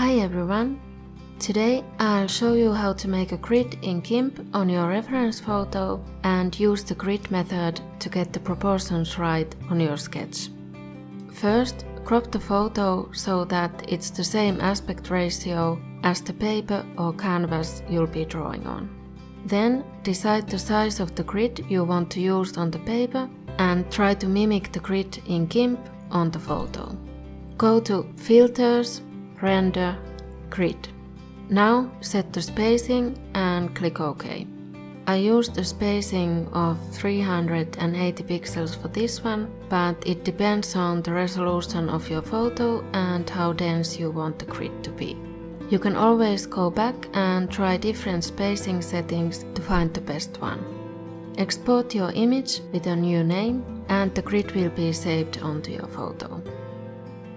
Hi everyone! Today I'll show you how to make a grid in GIMP on your reference photo and use the grid method to get the proportions right on your sketch. First, crop the photo so that it's the same aspect ratio as the paper or canvas you'll be drawing on. Then decide the size of the grid you want to use on the paper and try to mimic the grid in GIMP on the photo. Go to Filters, Render, Grid. Now set the spacing and click OK. I used a spacing of 380 pixels for this one, but it depends on the resolution of your photo and how dense you want the grid to be. You can always go back and try different spacing settings to find the best one. Export your image with a new name and the grid will be saved onto your photo.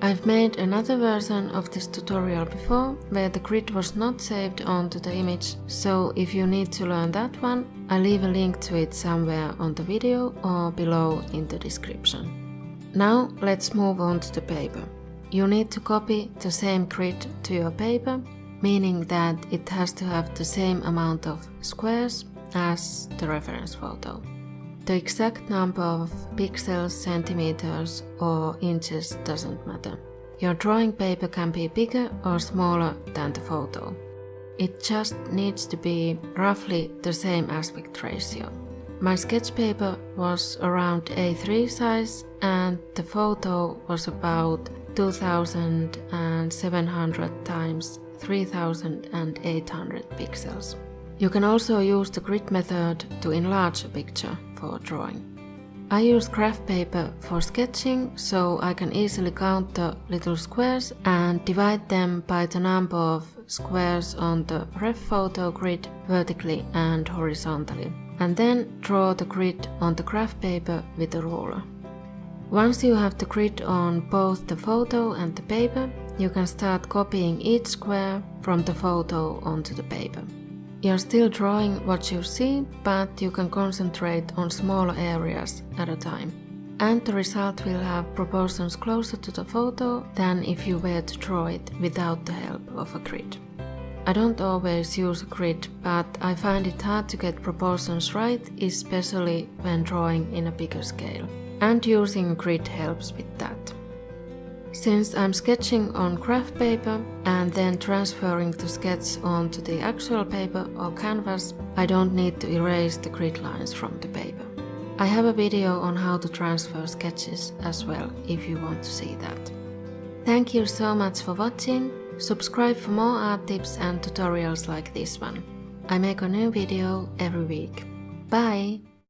I've made another version of this tutorial before where the grid was not saved onto the image, so if you need to learn that one, I'll leave a link to it somewhere on the video or below in the description. Now let's move on to the paper. You need to copy the same grid to your paper, meaning that it has to have the same amount of squares as the reference photo. The exact number of pixels, centimeters or inches doesn't matter. Your drawing paper can be bigger or smaller than the photo. It just needs to be roughly the same aspect ratio. My sketch paper was around A3 size and the photo was about 2700 times 3800 pixels. You can also use the grid method to enlarge a picture for drawing. I use graph paper for sketching, so I can easily count the little squares and divide them by the number of squares on the ref photo grid vertically and horizontally, and then draw the grid on the graph paper with a ruler. Once you have the grid on both the photo and the paper, you can start copying each square from the photo onto the paper. You're still drawing what you see, but you can concentrate on smaller areas at a time. And the result will have proportions closer to the photo than if you were to draw it without the help of a grid. I don't always use a grid, but I find it hard to get proportions right, especially when drawing in a bigger scale. And using a grid helps with that. Since I'm sketching on graph paper and then transferring the sketch onto the actual paper or canvas, I don't need to erase the grid lines from the paper. I have a video on how to transfer sketches as well if you want to see that. Thank you so much for watching. Subscribe for more art tips and tutorials like this one. I make a new video every week. Bye!